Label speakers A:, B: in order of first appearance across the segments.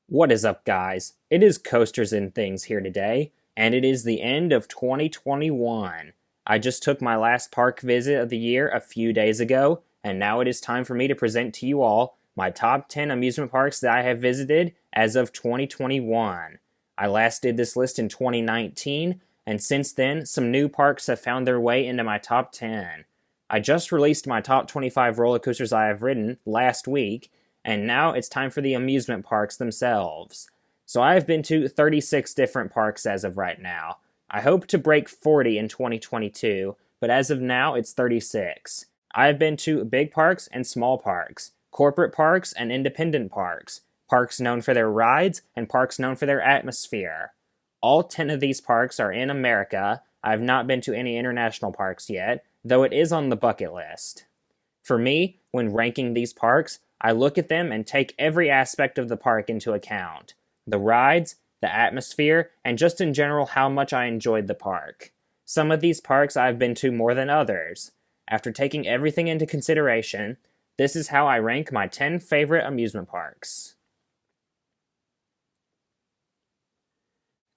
A: What is up, guys? It is Coasters and Things here today, and it is the end of 2021. I just took my last park visit of the year a few days ago, and now it is time for me to present to you all my top 10 amusement parks that I have visited as of 2021. I last did this list in 2019, and since then, some new parks have found their way into my top 10. I just released my top 25 roller coasters I have ridden last week, and now it's time for the amusement parks themselves. So I have been to 36 different parks as of right now. I hope to break 40 in 2022, but as of now it's 36. I have been to big parks and small parks, corporate parks and independent parks, parks known for their rides and parks known for their atmosphere. All 10 of these parks are in America. I have not been to any international parks yet, though it is on the bucket list. For me, when ranking these parks, I look at them and take every aspect of the park into account. The rides, the atmosphere, and just in general how much I enjoyed the park. Some of these parks I've been to more than others. After taking everything into consideration, this is how I rank my 10 favorite amusement parks.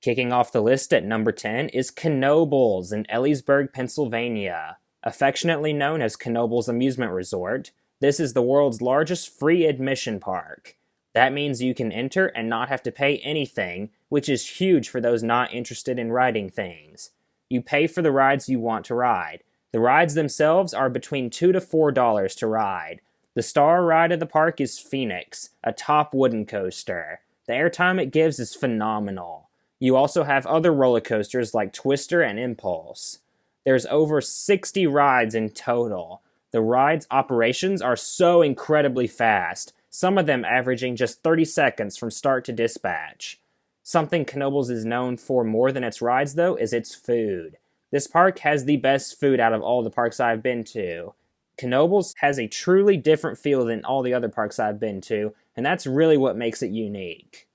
A: Kicking off the list at number 10 is Knoebels in Ellisburg, Pennsylvania. Affectionately known as Knoebels Amusement Resort, this is the world's largest free admission park. That means you can enter and not have to pay anything, which is huge for those not interested in riding things. You pay for the rides you want to ride. The rides themselves are between $2 to $4 to ride. The star ride of the park is Phoenix, a top wooden coaster. The airtime it gives is phenomenal. You also have other roller coasters like Twister and Impulse. There's over 60 rides in total. The ride's operations are so incredibly fast, some of them averaging just 30 seconds from start to dispatch. Something Knoebels is known for more than its rides, though, is its food. This park has the best food out of all the parks I've been to. Knoebels has a truly different feel than all the other parks I've been to, and that's really what makes it unique.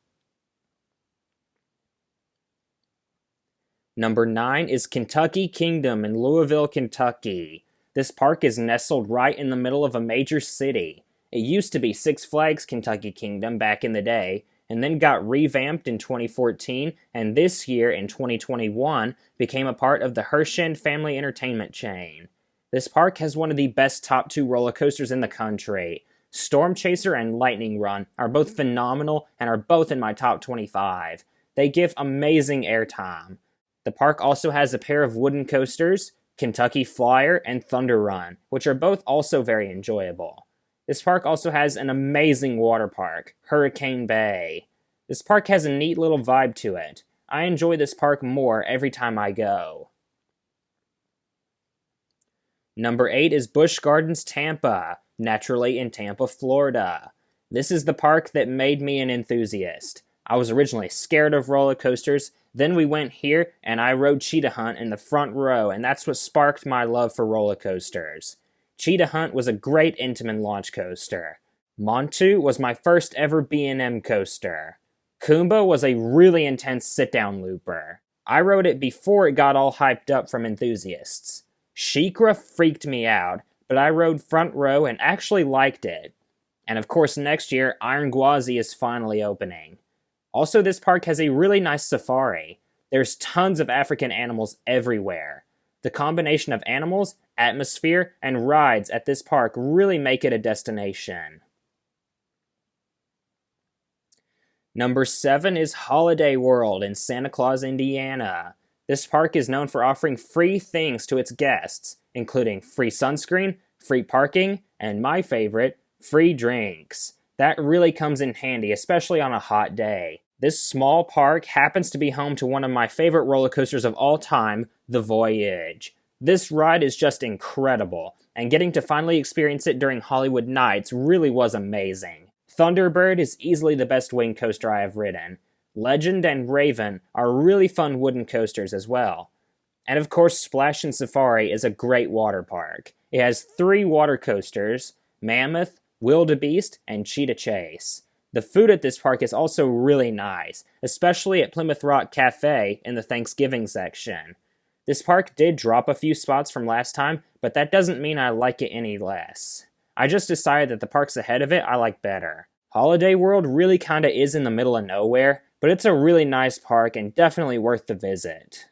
A: Number 9 is Kentucky Kingdom in Louisville, Kentucky. This park is nestled right in the middle of a major city. It used to be Six Flags Kentucky Kingdom back in the day, and then got revamped in 2014, and this year, in 2021, became a part of the Herschend family entertainment chain. This park has one of the best top 2 roller coasters in the country. Storm Chaser and Lightning Run are both phenomenal and are both in my top 25. They give amazing airtime. The park also has a pair of wooden coasters, Kentucky Flyer and Thunder Run, which are both also very enjoyable. This park also has an amazing water park, Hurricane Bay. This park has a neat little vibe to it. I enjoy this park more every time I go. Number 8 is Busch Gardens Tampa, naturally in Tampa, Florida. This is the park that made me an enthusiast. I was originally scared of roller coasters, then we went here and I rode Cheetah Hunt in the front row, and that's what sparked my love for roller coasters. Cheetah Hunt was a great Intamin launch coaster. Montu was my first ever B&M coaster. Kumba was a really intense sit-down looper. I rode it before it got all hyped up from enthusiasts. Shikra freaked me out, but I rode front row and actually liked it. And of course next year, Iron Gwazi is finally opening. Also, this park has a really nice safari. There's tons of African animals everywhere. The combination of animals, atmosphere, and rides at this park really make it a destination. Number 7 is Holiday World in Santa Claus, Indiana. This park is known for offering free things to its guests, including free sunscreen, free parking, and my favorite, free drinks. That really comes in handy, especially on a hot day. This small park happens to be home to one of my favorite roller coasters of all time, the Voyage. This ride is just incredible, and getting to finally experience it during Hollywood Nights really was amazing. Thunderbird is easily the best wing coaster I have ridden. Legend and Raven are really fun wooden coasters as well. And of course, Splash and Safari is a great water park. It has 3 water coasters, Mammoth, Wildebeest, and Cheetah Chase. The food at this park is also really nice, especially at Plymouth Rock Cafe in the Thanksgiving section. This park did drop a few spots from last time, but that doesn't mean I like it any less. I just decided that the parks ahead of it I like better. Holiday World really kinda is in the middle of nowhere, but it's a really nice park and definitely worth the visit.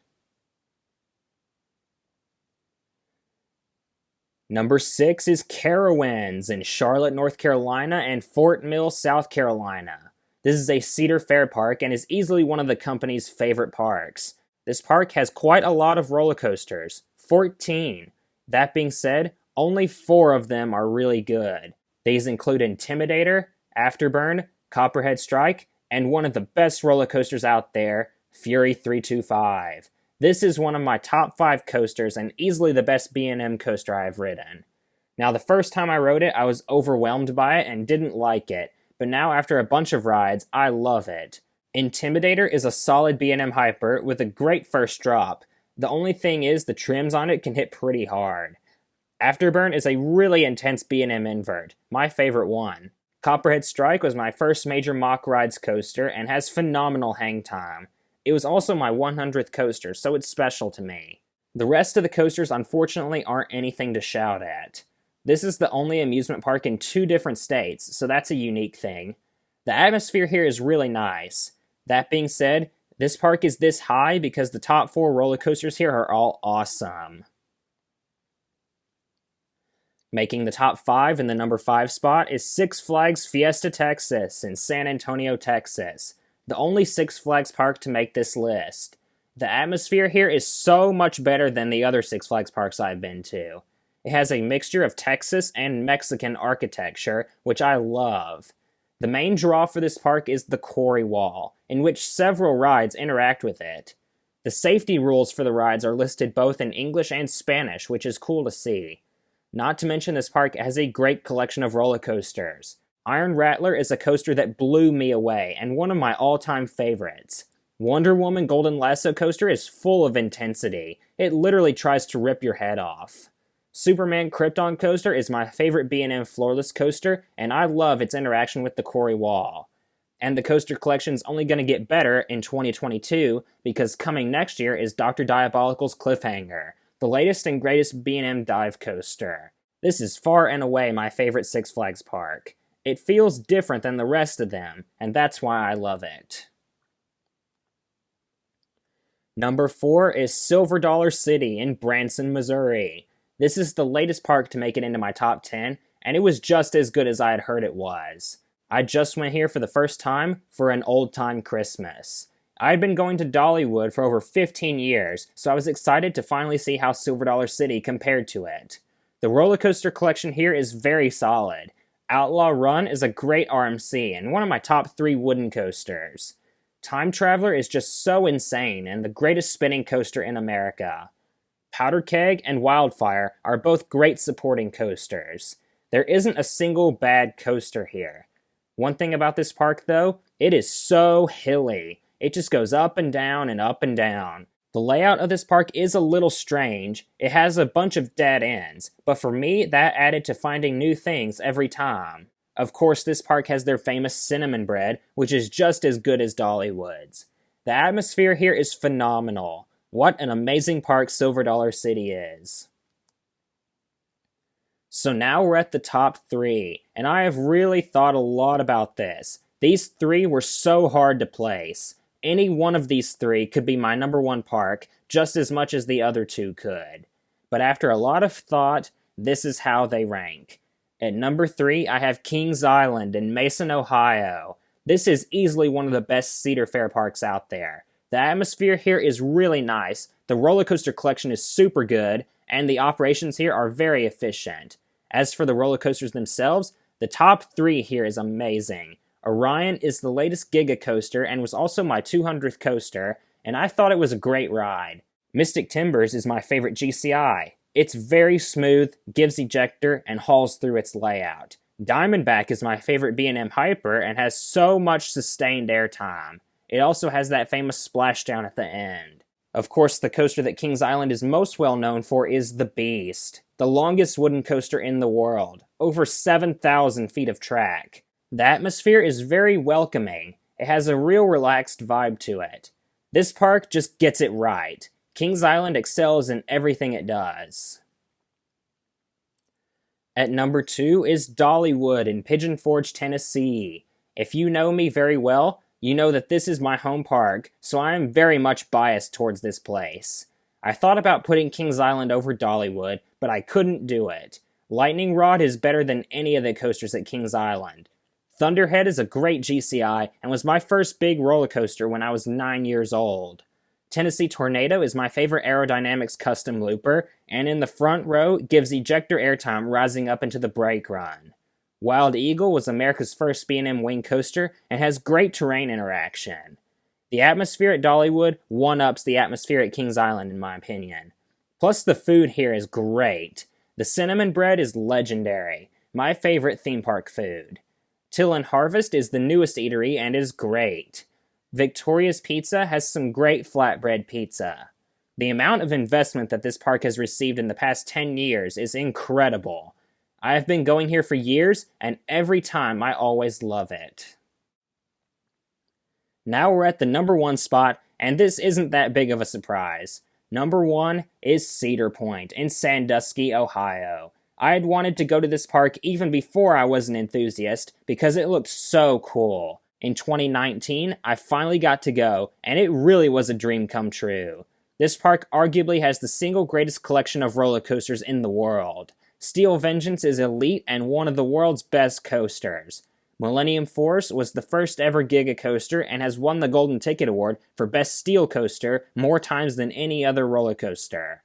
A: Number 6 is Carowinds in Charlotte, North Carolina and Fort Mill, South Carolina. This is a Cedar Fair park and is easily one of the company's favorite parks. This park has quite a lot of roller coasters, 14. That being said, only 4 of them are really good. These include Intimidator, Afterburn, Copperhead Strike, and one of the best roller coasters out there, Fury 325. This is one of my top 5 coasters and easily the best B&M coaster I have ridden. Now, the first time I rode it, I was overwhelmed by it and didn't like it, but now after a bunch of rides, I love it. Intimidator is a solid B&M hyper with a great first drop. The only thing is the trims on it can hit pretty hard. Afterburn is a really intense B&M invert, my favorite one. Copperhead Strike was my first major mock rides coaster and has phenomenal hang time. It was also my 100th coaster, so it's special to me. The rest of the coasters unfortunately aren't anything to shout at. This is the only amusement park in 2 different states, so that's a unique thing. The atmosphere here is really nice. That being said, this park is this high because the top 4 roller coasters here are all awesome. Making the top 5 in the number 5 spot is Six Flags Fiesta Texas in San Antonio, Texas. The only Six Flags park to make this list. The atmosphere here is so much better than the other Six Flags parks I've been to. It has a mixture of Texas and Mexican architecture, which I love. The main draw for this park is the quarry wall, in which several rides interact with it. The safety rules for the rides are listed both in English and Spanish, which is cool to see. Not to mention this park has a great collection of roller coasters. Iron Rattler is a coaster that blew me away, and one of my all-time favorites. Wonder Woman Golden Lasso coaster is full of intensity. It literally tries to rip your head off. Superman Krypton coaster is my favorite B&M floorless coaster, and I love its interaction with the quarry wall. And the coaster collection's only going to get better in 2022, because coming next year is Dr. Diabolical's Cliffhanger, the latest and greatest B&M dive coaster. This is far and away my favorite Six Flags park. It feels different than the rest of them, and that's why I love it. Number 4 is Silver Dollar City in Branson, Missouri. This is the latest park to make it into my top 10, and it was just as good as I had heard it was. I just went here for the first time for an old-time Christmas. I had been going to Dollywood for over 15 years, so I was excited to finally see how Silver Dollar City compared to it. The roller coaster collection here is very solid. Outlaw Run is a great RMC and one of my top 3 wooden coasters. Time Traveler is just so insane and the greatest spinning coaster in America. Powder Keg and Wildfire are both great supporting coasters. There isn't a single bad coaster here. One thing about this park though, it is so hilly. It just goes up and down and up and down. The layout of this park is a little strange. It has a bunch of dead ends, but for me, that added to finding new things every time. Of course, this park has their famous cinnamon bread, which is just as good as Dollywood's. The atmosphere here is phenomenal. What an amazing park Silver Dollar City is. So now we're at the top 3, and I have really thought a lot about this. These 3 were so hard to place. Any one of these 3 could be my number 1 park, just as much as the other 2 could. But after a lot of thought, this is how they rank. At number 3, I have Kings Island in Mason, Ohio. This is easily one of the best Cedar Fair parks out there. The atmosphere here is really nice, the roller coaster collection is super good, and the operations here are very efficient. As for the roller coasters themselves, the top 3 here is amazing. Orion is the latest Giga coaster and was also my 200th coaster, and I thought it was a great ride. Mystic Timbers is my favorite GCI. It's very smooth, gives ejector, and hauls through its layout. Diamondback is my favorite B&M Hyper and has so much sustained airtime. It also has that famous splashdown at the end. Of course, the coaster that Kings Island is most well known for is the Beast, the longest wooden coaster in the world, over 7,000 feet of track. The atmosphere is very welcoming. It has a real relaxed vibe to it. This park just gets it right. Kings Island excels in everything it does. At number 2 is Dollywood in Pigeon Forge, Tennessee. If you know me very well, you know that this is my home park, so I am very much biased towards this place. I thought about putting Kings Island over Dollywood, but I couldn't do it. Lightning Rod is better than any of the coasters at Kings Island. Thunderhead is a great GCI and was my first big roller coaster when I was 9 years old. Tennessee Tornado is my favorite aerodynamics custom looper, and in the front row gives ejector airtime rising up into the brake run. Wild Eagle was America's first B&M wing coaster and has great terrain interaction. The atmosphere at Dollywood one-ups the atmosphere at Kings Island in my opinion. Plus the food here is great. The cinnamon bread is legendary, my favorite theme park food. Till and Harvest is the newest eatery and is great. Victoria's Pizza has some great flatbread pizza. The amount of investment that this park has received in the past 10 years is incredible. I have been going here for years, and every time I always love it. Now we're at the number 1 spot, and this isn't that big of a surprise. Number 1 is Cedar Point in Sandusky, Ohio. I had wanted to go to this park even before I was an enthusiast because it looked so cool. In 2019, I finally got to go, and it really was a dream come true. This park arguably has the single greatest collection of roller coasters in the world. Steel Vengeance is elite and one of the world's best coasters. Millennium Force was the first ever Giga coaster and has won the Golden Ticket Award for Best Steel Coaster more times than any other roller coaster.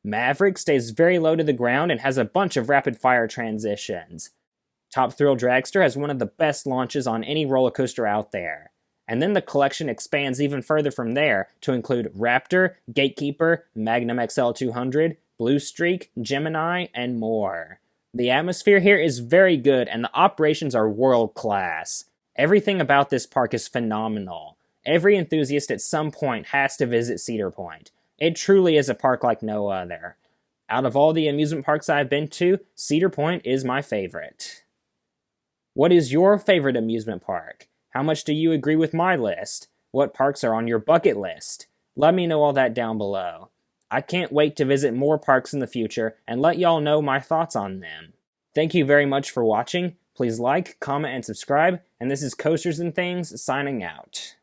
A: Maverick stays very low to the ground and has a bunch of rapid-fire transitions. Top Thrill Dragster has one of the best launches on any roller coaster out there. And then the collection expands even further from there to include Raptor, Gatekeeper, Magnum XL 200, Blue Streak, Gemini, and more. The atmosphere here is very good and the operations are world class. Everything about this park is phenomenal. Every enthusiast at some point has to visit Cedar Point. It truly is a park like no other. Out of all the amusement parks I've been to, Cedar Point is my favorite. What is your favorite amusement park? How much do you agree with my list? What parks are on your bucket list? Let me know all that down below. I can't wait to visit more parks in the future and let y'all know my thoughts on them. Thank you very much for watching. Please like, comment, and subscribe. And this is Coasters and Things signing out.